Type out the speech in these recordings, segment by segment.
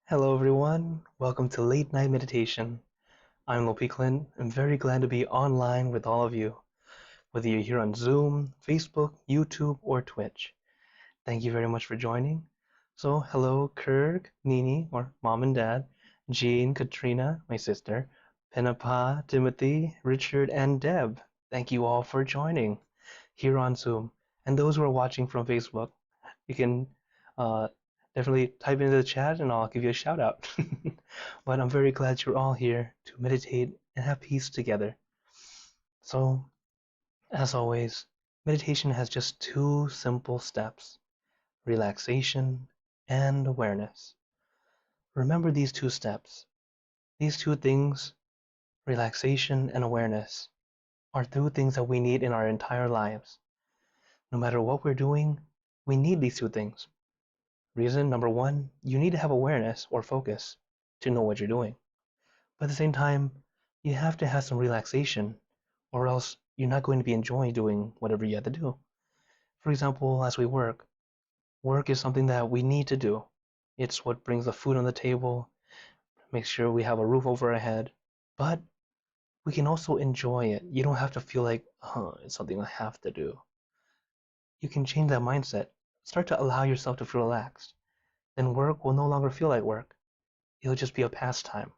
Hello everyone, welcome to Late Night Meditation. I'm Klint. I'm very glad to be online with all of you, whether you're here on Zoom, Facebook, YouTube, or Twitch. Thank you very much for joining. So, hello Kirk, Nini, or Mom and Dad, Jean, Katrina, my sister, Pinapa, Timothy, Richard, and Deb. Thank you all for joining here on Zoom. And those who are watching from Facebook, you can uh, definitely type into the chat and I'll give you a shout out. But I'm very glad you're all here to meditate and have peace together. So, as always, meditation has just two simple steps: relaxation and awareness. Remember these two steps. These two things, relaxation and awareness, are two things that we need in our entire lives. No matter what we're doing, we need these two things. Reason number one, you need to have awareness or focus to know what you're doing. But at the same time, you have to have some relaxation, or else you're not going to be enjoying doing whatever you have to do. For example, as we work, work is something that we need to do. It's what brings the food on the table, makes sure we have a roof over our head. But we can also enjoy it. You don't have to feel like, it's something I have to do. You can change that mindset. Start to allow yourself to feel relaxed. Then work will no longer feel like work. It'll just be a pastime.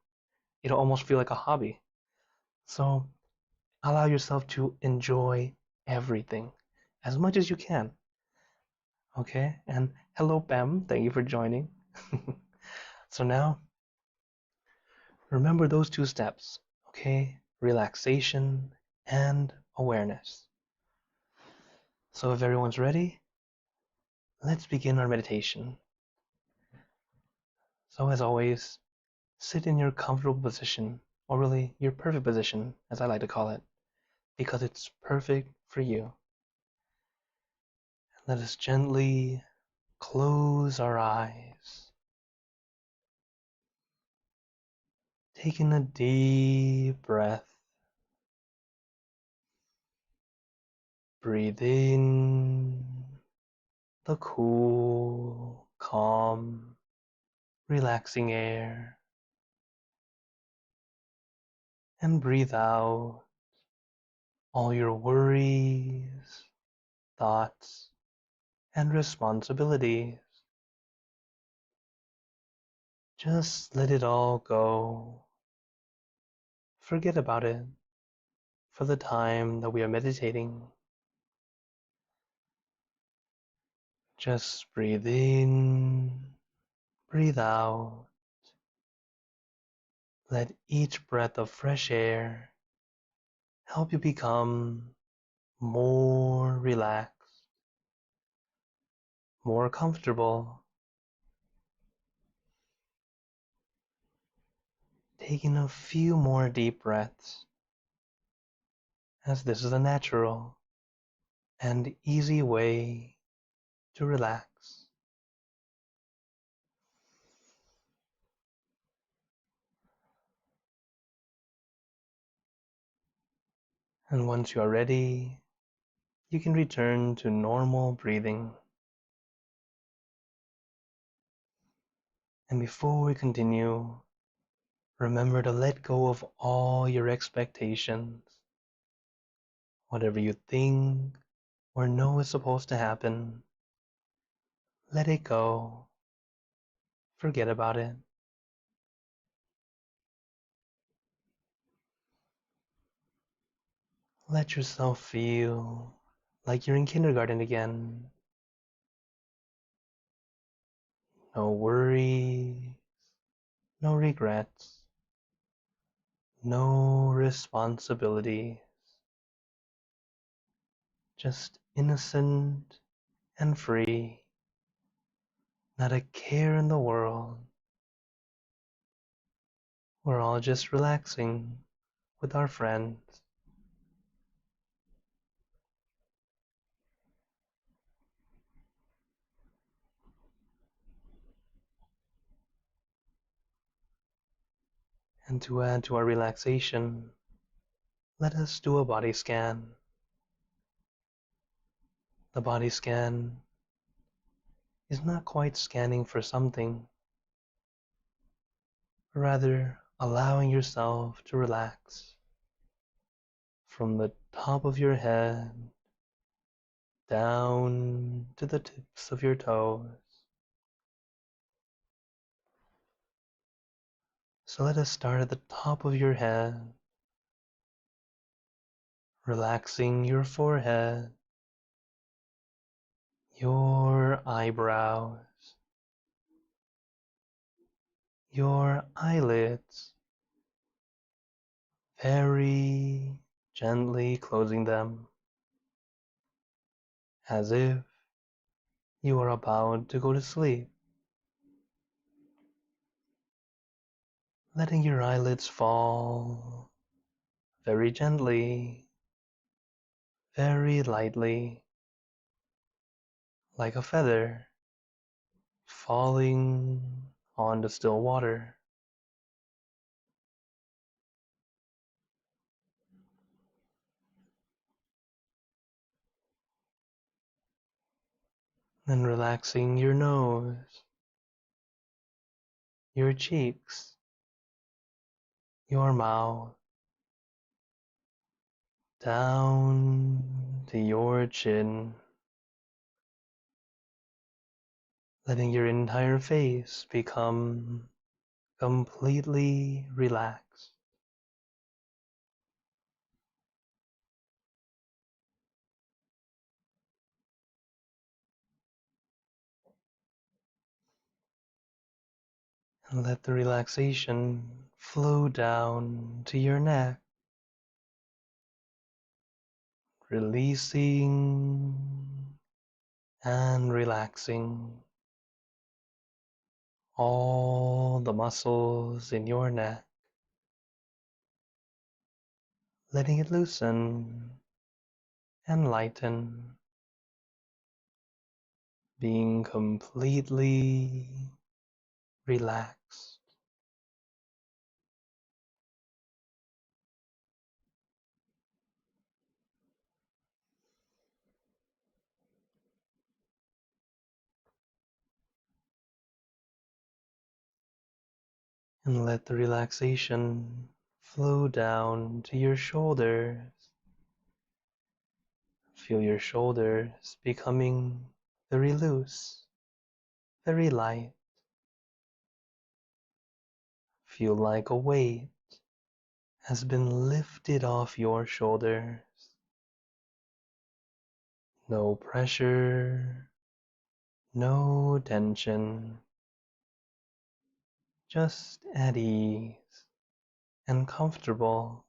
It'll almost feel like a hobby. So allow yourself to enjoy everything as much as you can. Okay? And hello, Pam. Thank you for joining. So now, remember those two steps. Okay? Relaxation and awareness. So if everyone's ready, let's begin our meditation. So as always, sit in your comfortable position, or really your perfect position, as I like to call it, because it's perfect for you. Let us gently close our eyes, taking a deep breath. Breathe in the cool, calm, relaxing air, and breathe out all your worries, thoughts, and responsibilities. Just let it all go. Forget about it for the time that we are meditating. Just breathe in, breathe out. Let each breath of fresh air help you become more relaxed, more comfortable. Taking a few more deep breaths, as this is a natural and easy way to relax. And once you are ready, you can return to normal breathing. And before we continue, remember to let go of all your expectations. Whatever you think or know is supposed to happen, let it go. Forget about it. Let yourself feel like you're in kindergarten again. No worries, no regrets, no responsibilities. Just innocent and free. Not a care in the world. We're all just relaxing with our friends. And to add to our relaxation, let us do a body scan. The body scan is not quite scanning for something, but rather allowing yourself to relax from the top of your head down to the tips of your toes. So let us start at the top of your head, relaxing your forehead, your eyebrows, your eyelids, very gently closing them as if you are about to go to sleep. Letting your eyelids fall very gently, very lightly, like a feather falling onto still water. Then relaxing your nose, your cheeks, your mouth, down to your chin, letting your entire face become completely relaxed. And let the relaxation flow down to your neck, releasing and relaxing all the muscles in your neck, letting it loosen and lighten, being completely relaxed. And let the relaxation flow down to your shoulders. Feel your shoulders becoming very loose, very light. Feel like a weight has been lifted off your shoulders. No pressure, no tension, just at ease and comfortable.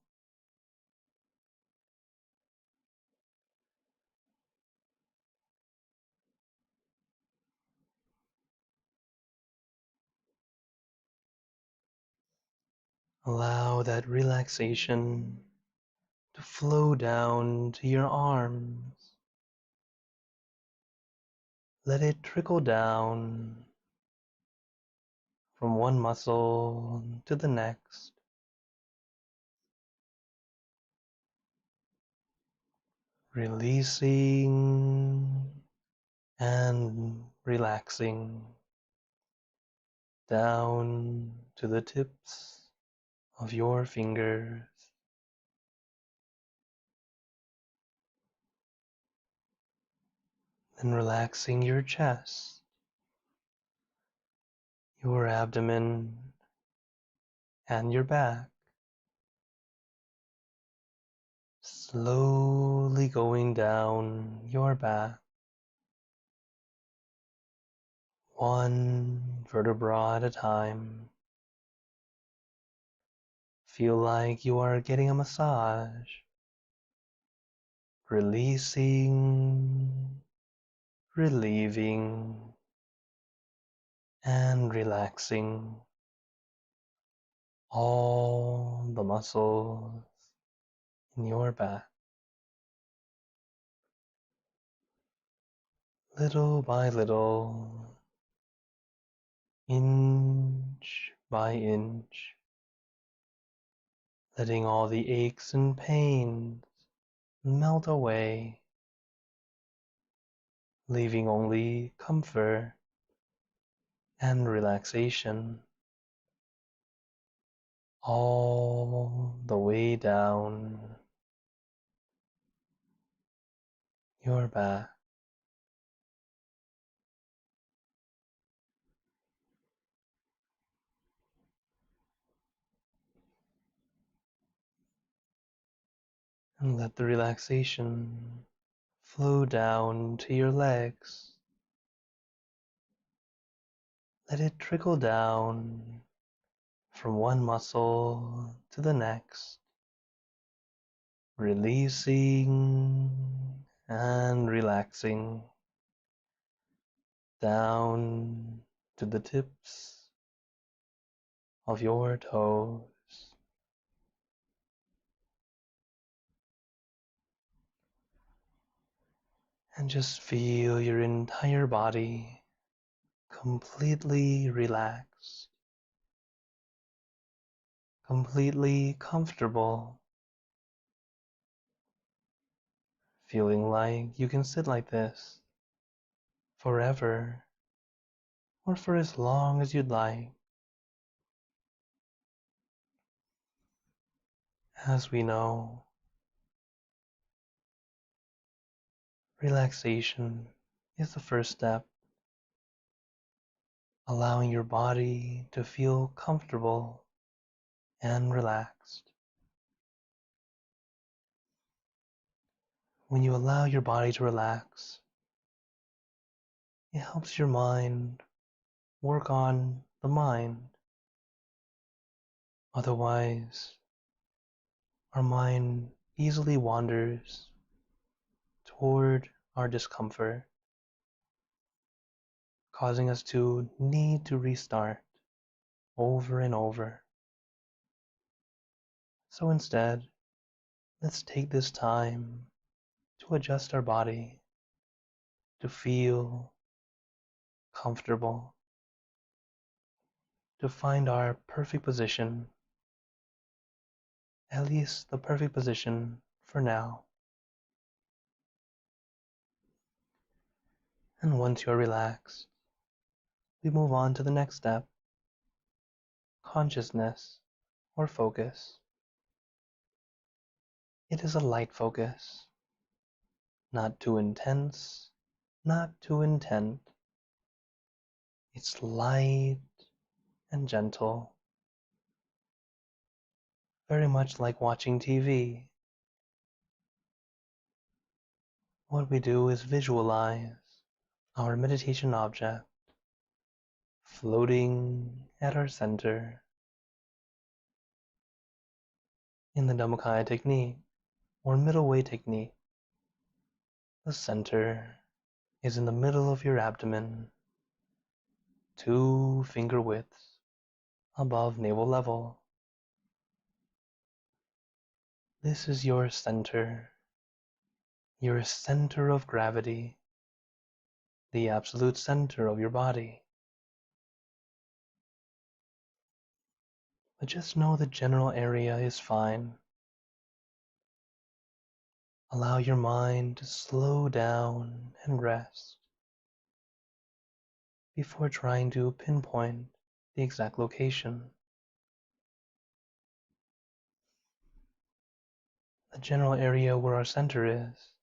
Allow that relaxation to flow down to your arms. Let it trickle down from one muscle to the next, releasing and relaxing down to the tips of your fingers. Then relaxing your chest, your abdomen, and your back. Slowly going down your back, one vertebra at a time. Feel like you are getting a massage, releasing, relieving, and relaxing all the muscles in your back. Little by little, inch by inch, letting all the aches and pains melt away, leaving only comfort and relaxation. all the way down your back. And let the relaxation flow down to your legs. Let it trickle down from one muscle to the next, releasing and relaxing down to the tips of your toes. And just feel your entire body completely relaxed, completely comfortable, feeling like you can sit like this forever or for as long as you'd like. As we know, relaxation is the first step, allowing your body to feel comfortable and relaxed. When you allow your body to relax, it helps your mind work on the mind. Otherwise, our mind easily wanders toward our discomfort, causing us to need to restart over and over. So instead, let's take this time to adjust our body to feel comfortable, to find our perfect position, at least the perfect position for now. And once you're relaxed, we move on to the next step, consciousness or focus. It is a light focus, not too intense, not too intent. It's light and gentle, very much like watching TV. What we do is visualize our meditation object floating at our center. In the Dhammakaya technique, or middle way technique, the center is in the middle of your abdomen, 2 finger widths above navel level. This is your center of gravity, the absolute center of your body. But just know the general area is fine. Allow your mind to slow down and rest before trying to pinpoint the exact location. The general area where our center is,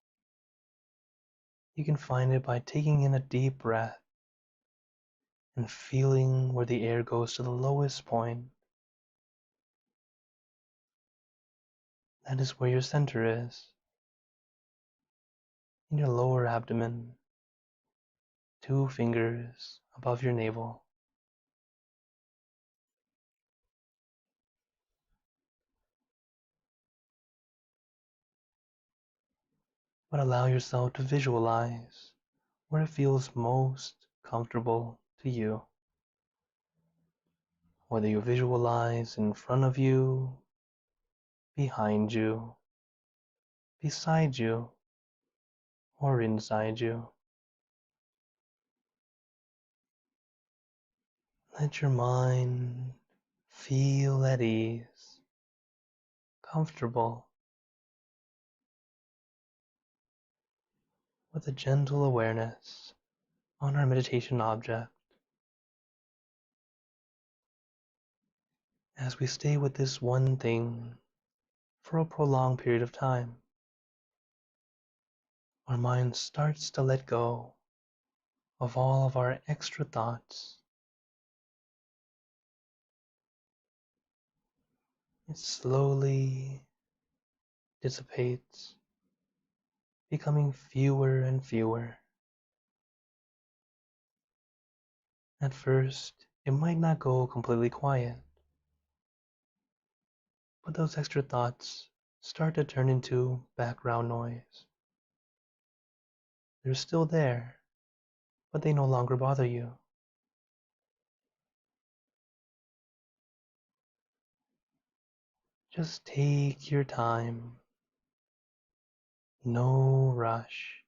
you can find it by taking in a deep breath and feeling where the air goes to the lowest point. That is where your center is, in your lower abdomen, 2 fingers above your navel. But allow yourself to visualize where it feels most comfortable to you. Whether you visualize in front of you, behind you, beside you, or inside you. Let your mind feel at ease, comfortable, with a gentle awareness on our meditation object. As we stay with this one thing for a prolonged period of time, our mind starts to let go of all of our extra thoughts. It slowly dissipates, becoming fewer and fewer. At first, it might not go completely quiet, but those extra thoughts start to turn into background noise. They're still there, but they no longer bother you. Just take your time. No rush.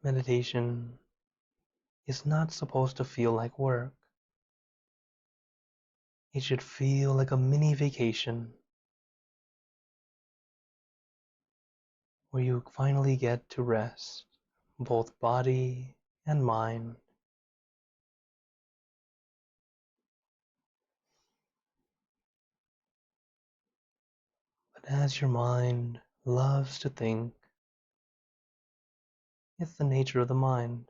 Meditation is not supposed to feel like work. It should feel like a mini vacation where you finally get to rest, both body and mind. But as your mind loves to think, it's the nature of the mind.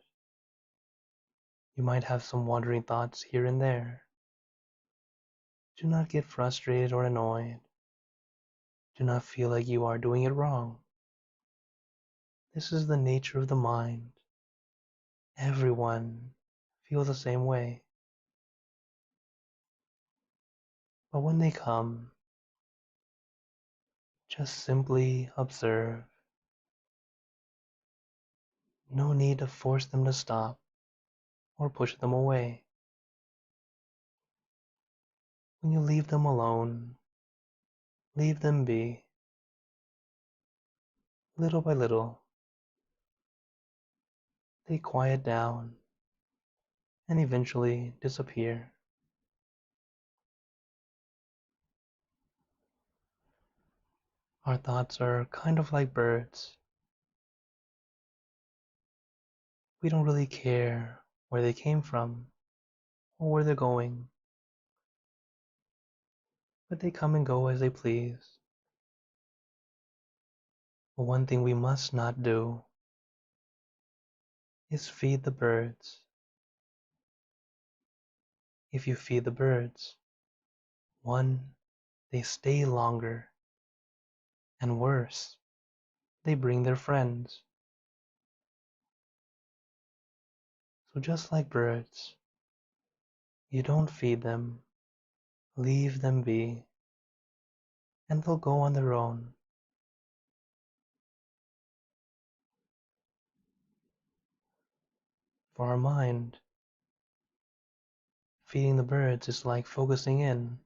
You might have some wandering thoughts here and there. Do not get frustrated or annoyed. Do not feel like you are doing it wrong. This is the nature of the mind. Everyone feels the same way. But when they come, just simply observe. No need to force them to stop or push them away. When you leave them alone, leave them be. Little by little, they quiet down and eventually disappear. Our thoughts are kind of like birds. We don't really care where they came from or where they're going, but they come and go as they please. But one thing we must not do is feed the birds. If you feed the birds, one, they stay longer, and worse, they bring their friends. So just like birds, you don't feed them, leave them be, and they'll go on their own. For our mind, feeding the birds is like focusing in,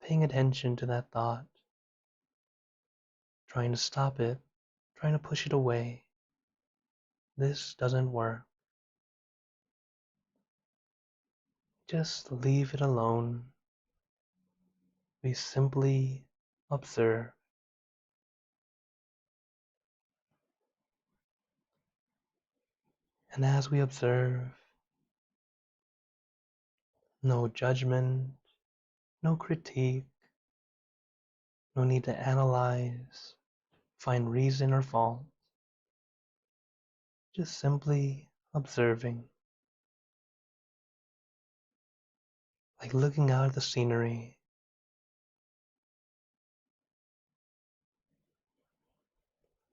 paying attention to that thought, trying to stop it, trying to push it away. This doesn't work. Just leave it alone. We simply observe. And as we observe, no judgment, no critique, no need to analyze, find reason or fault. Just simply observing. Like looking out at the scenery.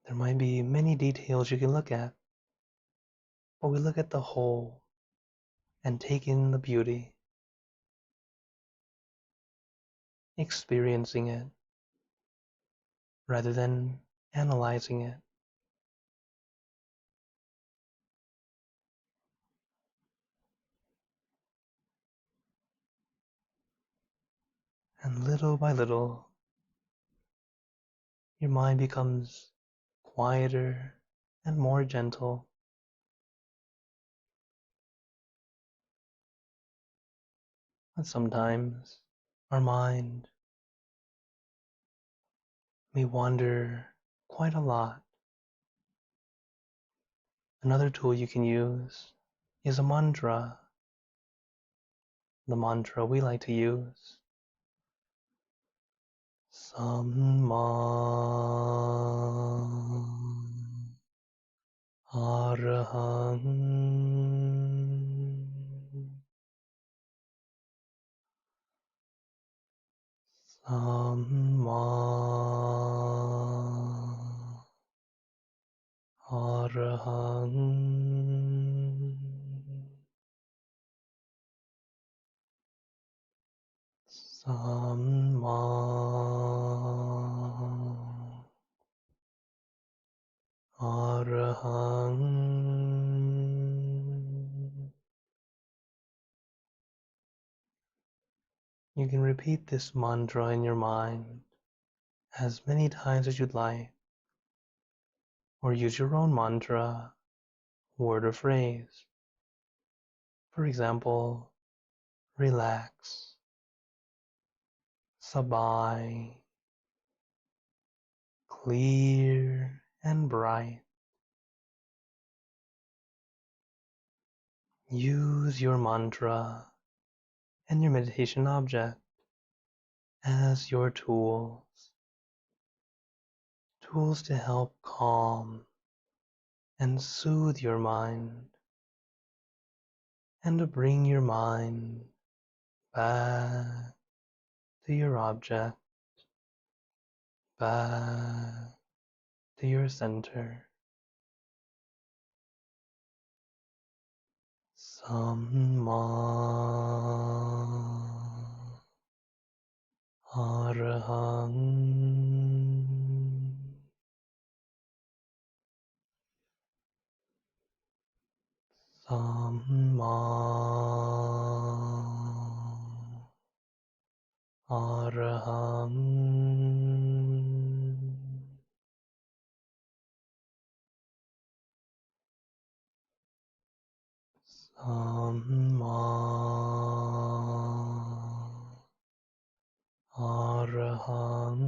There might be many details you can look at, but we look at the whole and take in the beauty, experiencing it, rather than analyzing it. And little by little, your mind becomes quieter and more gentle. But sometimes our mind may wander quite a lot. Another tool you can use is a mantra. the mantra we like to use. Samma Arahang Samma Arahang Samma Arahang. You can repeat this mantra in your mind as many times as you'd like, or use your own mantra, word or phrase. For example, relax, sabay, clear and bright. Use your mantra and your meditation object as your tools to help calm and soothe your mind, and to bring your mind back to your object, back to your center. Samma Arahang Samma Arahang Samma Arahang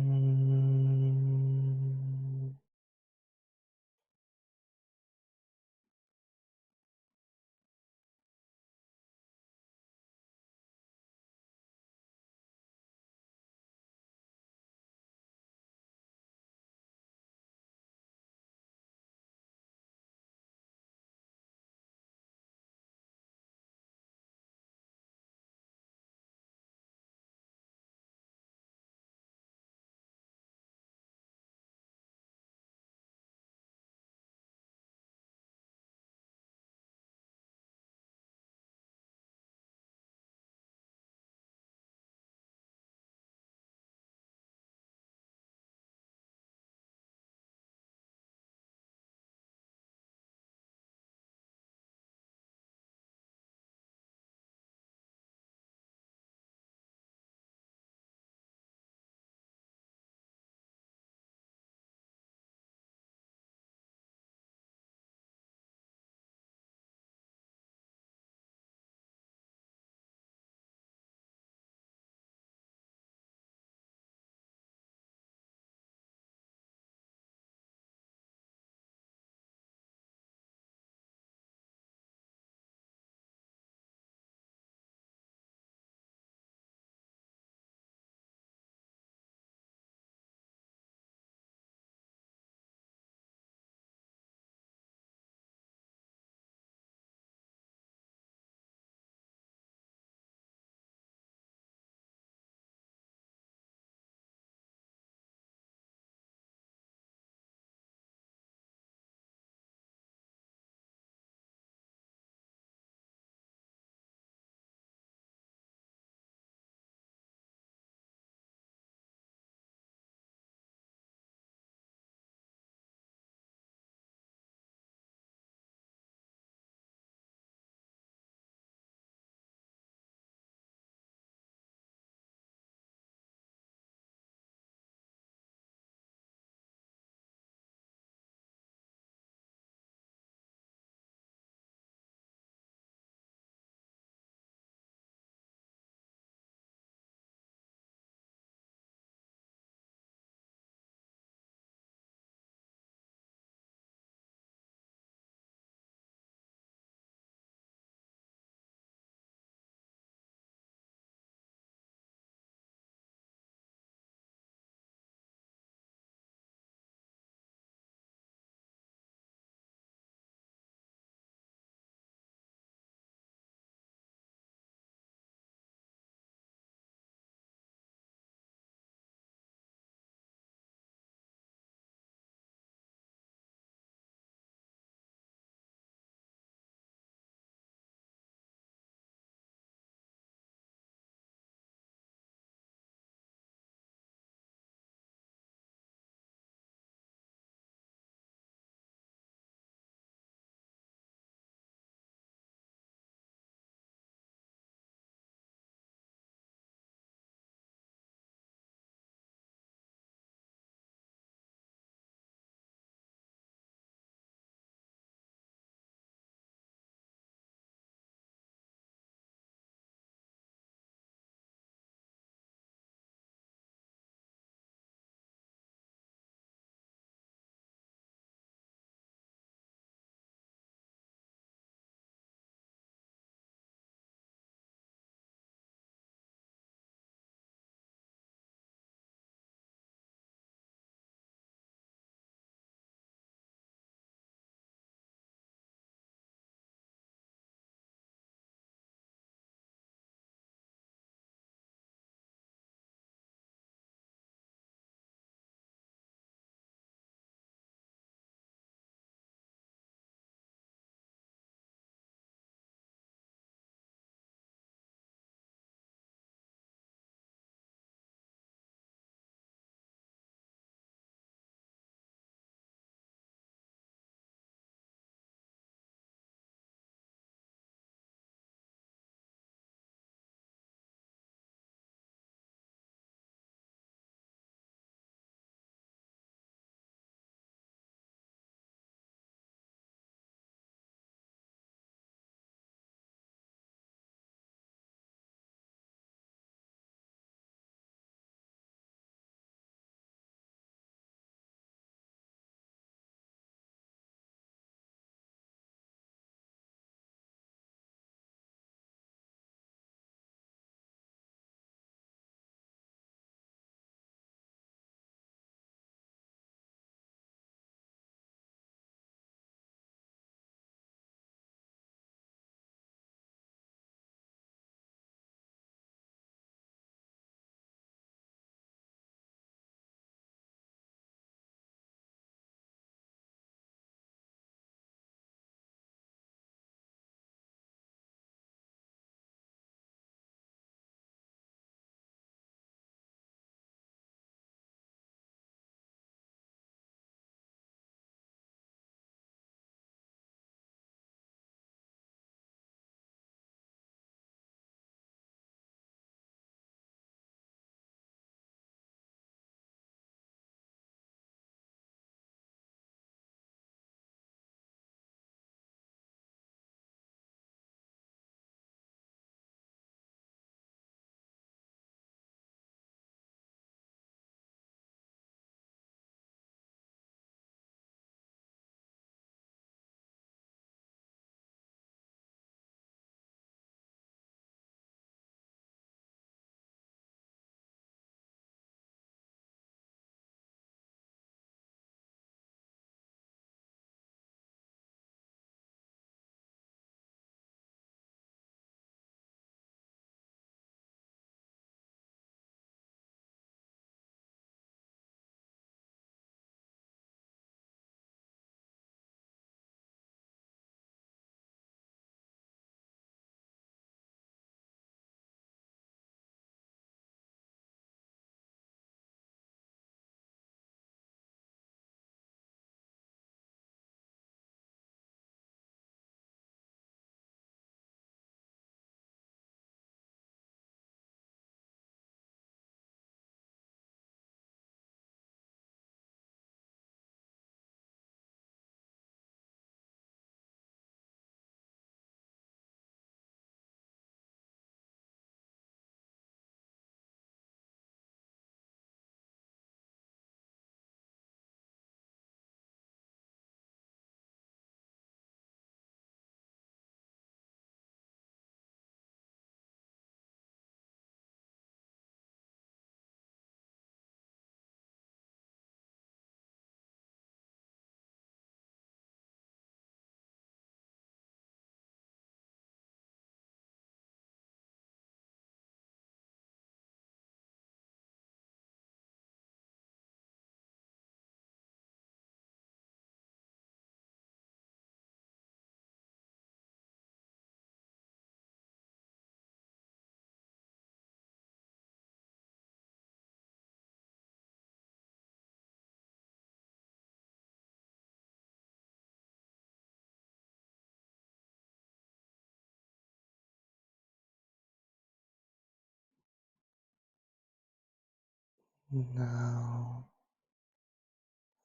Now,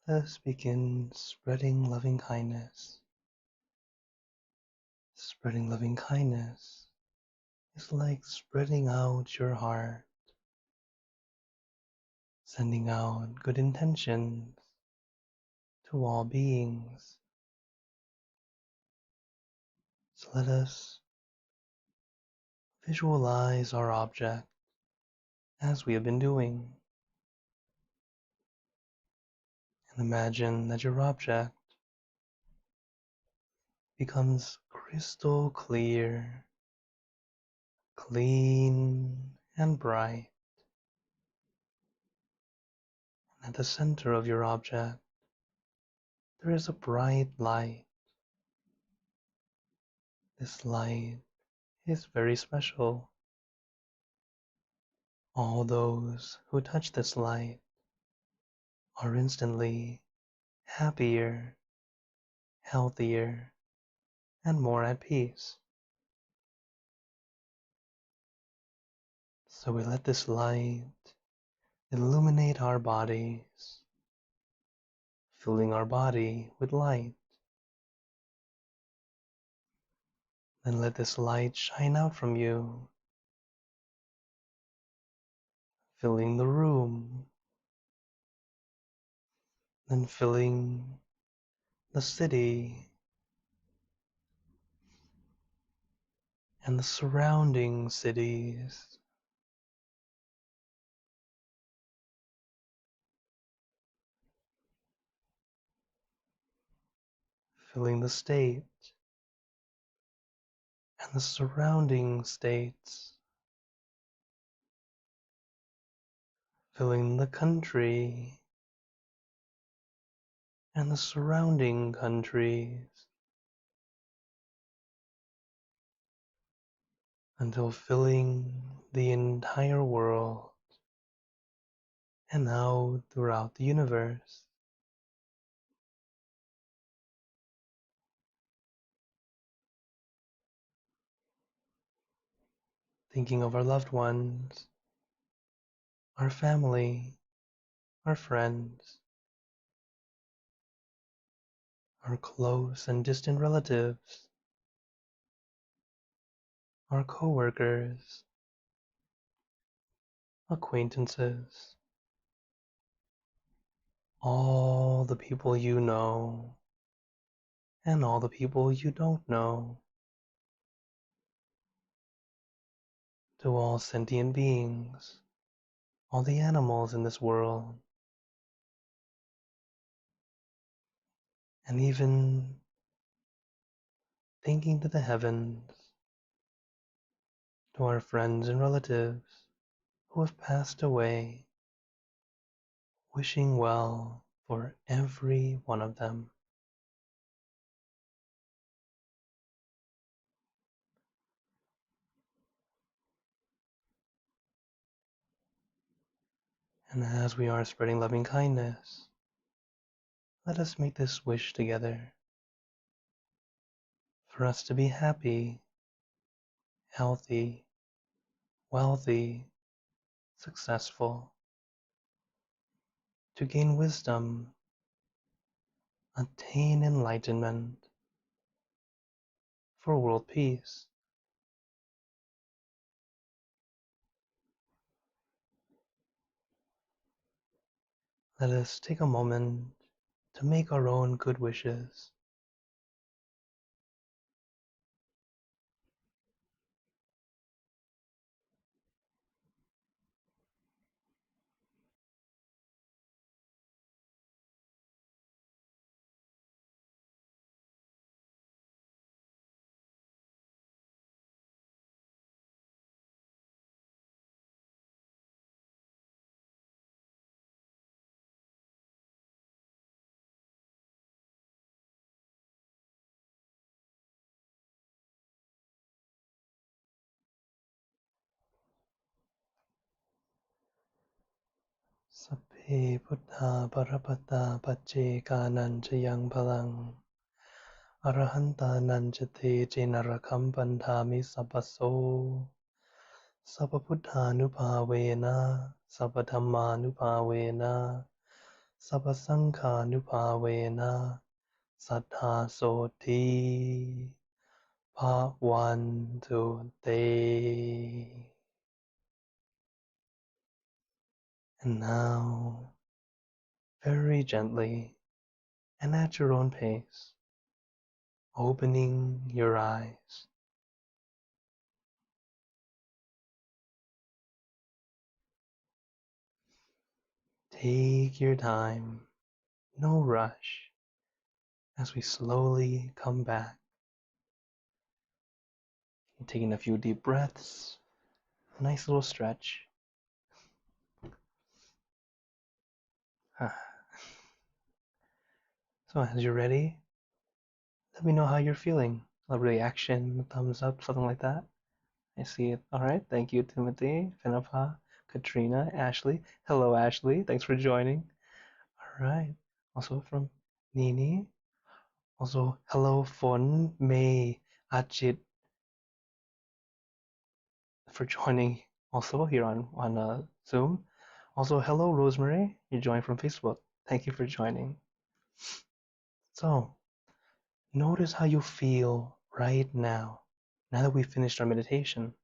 let us begin spreading loving kindness. Spreading loving kindness is like spreading out your heart, sending out good intentions to all beings. So let us visualize our object as we have been doing, and imagine that your object becomes crystal clear, clean, and bright. And at the center of your object, there is a bright light. This light is very special. All those who touch this light are instantly happier, healthier, and more at peace. So we let this light illuminate our bodies, filling our body with light. Then let this light shine out from you, filling the room, then filling the city and the surrounding cities, filling the state and the surrounding states, filling the country and the surrounding countries, until filling the entire world and out throughout the universe. Thinking of our loved ones, our family, our friends, our close and distant relatives, our co-workers, acquaintances, all the people you know, and all the people you don't know, to all sentient beings, all the animals in this world, and even thinking to the heavens, to our friends and relatives who have passed away, wishing well for every one of them. And as we are spreading loving kindness, let us make this wish together for us to be happy, healthy, wealthy, successful, to gain wisdom, attain enlightenment, for world peace. Let us take a moment to make our own good wishes. Sabbe Buddha Parapata Pacceka Nanchayang Palang Arahanta Nanchate Jenarakam Bandhami Sabaso Sabbapuddhanupavena, Sabbadhammanupavena, Sabbasanghanupavena, Saddha Soti. Part 1, 2, 3. And now, very gently and at your own pace, opening your eyes. Take your time, no rush, as we slowly come back. Taking a few deep breaths, a nice little stretch. So as you're ready, let me know how you're feeling. A reaction, thumbs up, something like that. I see it. All right. Thank you, Timothy, Finapa, Katrina, Ashley. Hello, Ashley. Thanks for joining. All right. Also from Nini. Also, hello, Fon, May, Ajit, for joining also here on Zoom. Also, hello, Rosemary. You joined from Facebook. Thank you for joining. So, notice how you feel right now that we've finished our meditation.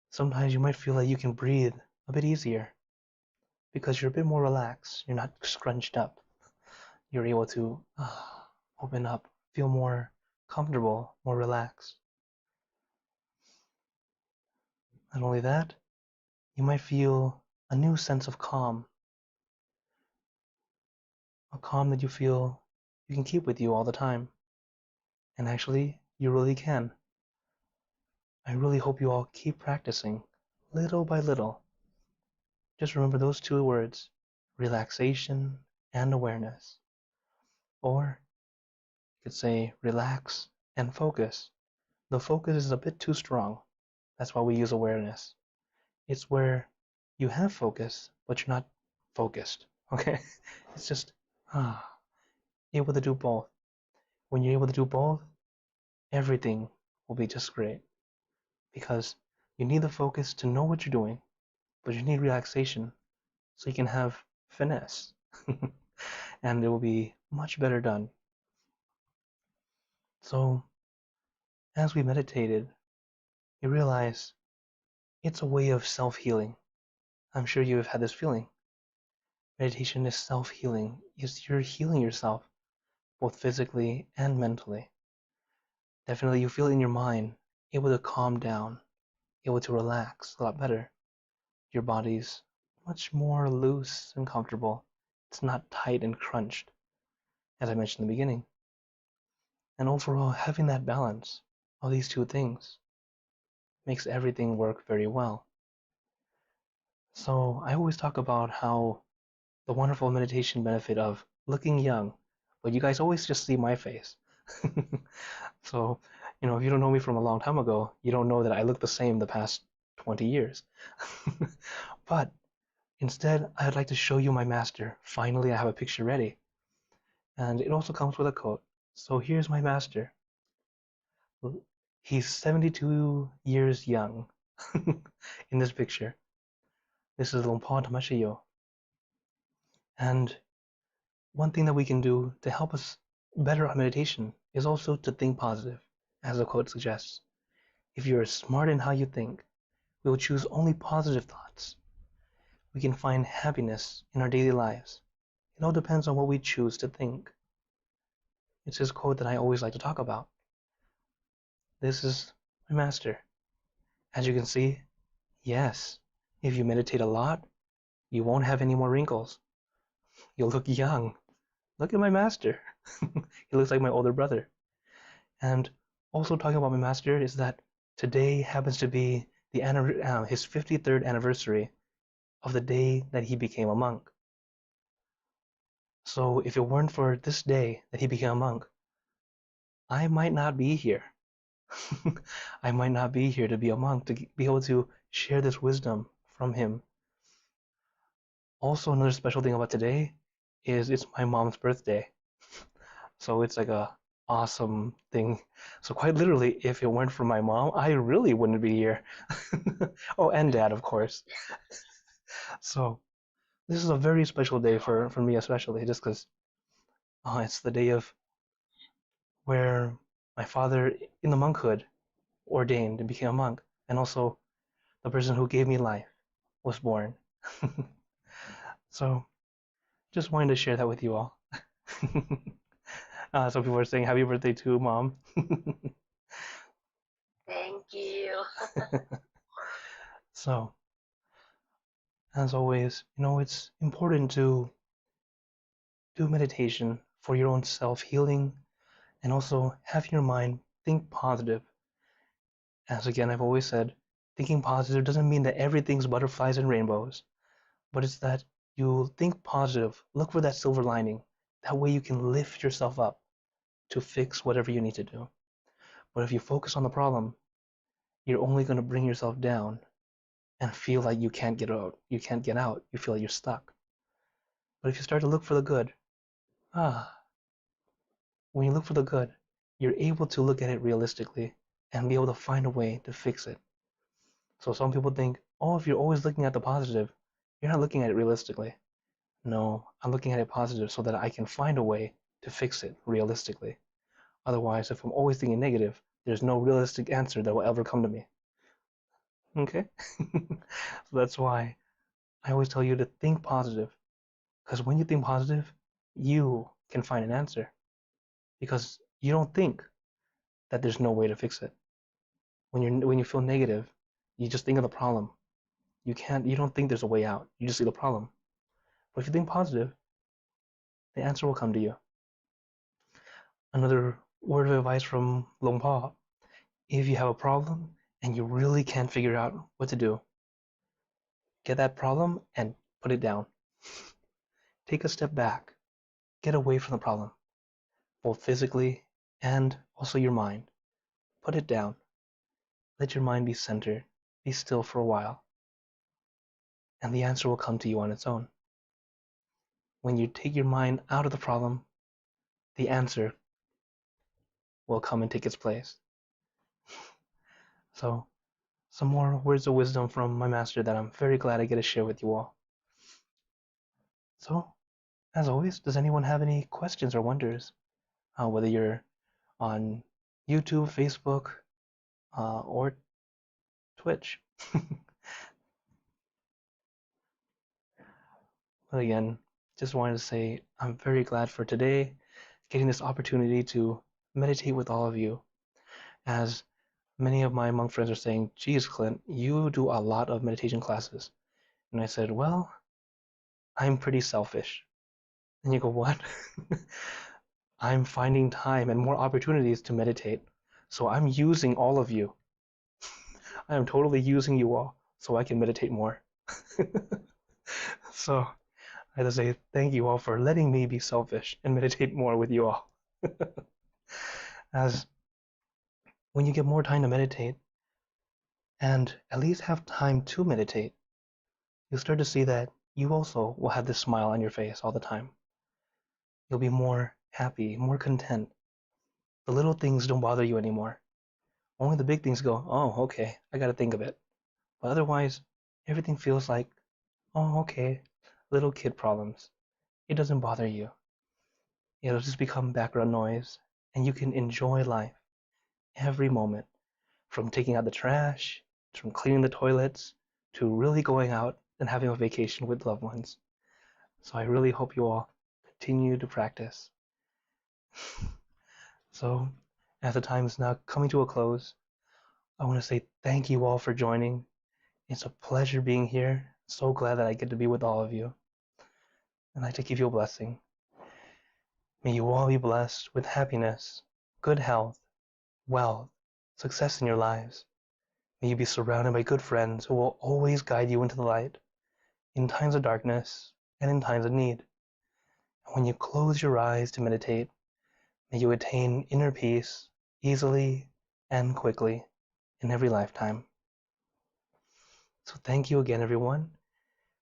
Sometimes you might feel like you can breathe a bit easier because you're a bit more relaxed. You're not scrunched up. You're able to open up, feel more comfortable, more relaxed. Not only that, you might feel a new sense of calm, a calm that you feel you can keep with you all the time. And actually, you really can. I really hope you all keep practicing, little by little. Just remember those two words, relaxation and awareness. Or you could say relax and focus. The focus is a bit too strong. That's why we use awareness. It's where you have focus, but you're not focused. Okay? It's just able to do both. When you're able to do both, everything will be just great. Because you need the focus to know what you're doing, but you need relaxation so you can have finesse. And it will be much better done. So, as we meditated, you realize it's a way of self-healing. I'm sure you have had this feeling. Meditation is self-healing. You're healing yourself, both physically and mentally. Definitely you feel it in your mind, able to calm down, able to relax a lot better. Your body's much more loose and comfortable. It's not tight and crunched, as I mentioned in the beginning. And overall, having that balance of these two things makes everything work very well. So I always talk about how the wonderful meditation benefit of looking young, but you guys always just see my face. So, if you don't know me from a long time ago, you don't know that I look the same the past 20 years. But instead, I'd like to show you my master. Finally, I have a picture ready. And it also comes with a quote. So here's my master. He's 72 years young in this picture. This is Longpo Tamashiyo. And one thing that we can do to help us better our meditation is also to think positive, as the quote suggests. If you're smart in how you think, we will choose only positive thoughts. We can find happiness in our daily lives. It all depends on what we choose to think. It's this quote that I always like to talk about. This is my master. As you can see, yes, if you meditate a lot, you won't have any more wrinkles. You'll look young. Look at my master. He looks like my older brother. And also talking about my master is that today happens to be his 53rd anniversary of the day that he became a monk. So if it weren't for this day that he became a monk, I might not be here. I might not be here to be a monk, to be able to share this wisdom from him. Also, another special thing about today is it's my mom's birthday. So it's like a awesome thing. So quite literally, if it weren't for my mom, I really wouldn't be here. Oh, and dad, of course. So this is a very special day for me, especially just because it's the day of where my father in the monkhood ordained and became a monk, and also the person who gave me life was born. So just wanted to share that with you all. Some people are saying happy birthday to mom. Thank you. So as always, it's important to do meditation for your own self-healing and also have your mind think positive. As again, I've always said, thinking positive doesn't mean that everything's butterflies and rainbows, but it's that you think positive, look for that silver lining. That way you can lift yourself up to fix whatever you need to do. But if you focus on the problem, you're only going to bring yourself down and feel like you can't get out. You can't get out. You feel like you're stuck. But if you start to look for the good, ah, when you look for the good, you're able to look at it realistically and be able to find a way to fix it. So some people think, oh, if you're always looking at the positive, you're not looking at it realistically. No, I'm looking at it positive so that I can find a way to fix it realistically. Otherwise, if I'm always thinking negative, there's no realistic answer that will ever come to me. Okay? So that's why I always tell you to think positive. Because when you think positive, you can find an answer. Because you don't think that there's no way to fix it. When you feel negative, you just think of the problem. You don't think there's a way out. You just see the problem. But if you think positive, the answer will come to you. Another word of advice from Long Pa: if you have a problem and you really can't figure out what to do, get that problem and put it down. Take a step back. Get away from the problem, both physically and also your mind. Put it down. Let your mind be centered. Be still for a while. And the answer will come to you on its own. When you take your mind out of the problem, the answer will come and take its place. So, some more words of wisdom from my master that I'm very glad I get to share with you all. So, as always, does anyone have any questions or wonders? Whether you're on YouTube, Facebook, or Twitch. But again, just wanted to say I'm very glad for today, getting this opportunity to meditate with all of you. As many of my monk friends are saying, geez, Clint, you do a lot of meditation classes. And I said, well, I'm pretty selfish. And you go, what? I'm finding time and more opportunities to meditate. So I'm using all of you. I am totally using you all so I can meditate more. So I have to say thank you all for letting me be selfish and meditate more with you all. As when you get more time to meditate and at least have time to meditate, you'll start to see that you also will have this smile on your face all the time. You'll be more happy, more content. The little things don't bother you anymore. Only the big things go, oh, okay, I gotta think of it. But otherwise, everything feels like, oh, okay, little kid problems. It doesn't bother you. It'll just become background noise, and you can enjoy life every moment, from taking out the trash, from cleaning the toilets, to really going out and having a vacation with loved ones. So I really hope you all continue to practice. So, as the time is now coming to a close, I want to say thank you all for joining. It's a pleasure being here. So glad that I get to be with all of you. I'd like to give you a blessing. May you all be blessed with happiness, good health, wealth, success in your lives. May you be surrounded by good friends who will always guide you into the light in times of darkness and in times of need. And when you close your eyes to meditate, may you attain inner peace easily and quickly in every lifetime. So thank you again, everyone.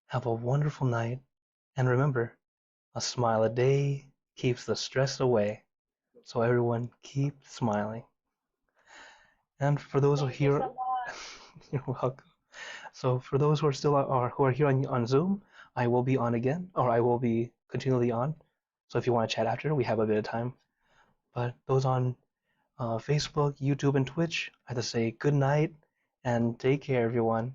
Have a wonderful night. And remember, a smile a day keeps the stress away. So everyone, keep smiling. And for those who are here, you're welcome. So for those who are still who are here on Zoom, I will be on again, or I will be continually on. So if you want to chat after, we have a bit of time. But those on Facebook, YouTube, and Twitch, I have to say good night and take care, everyone.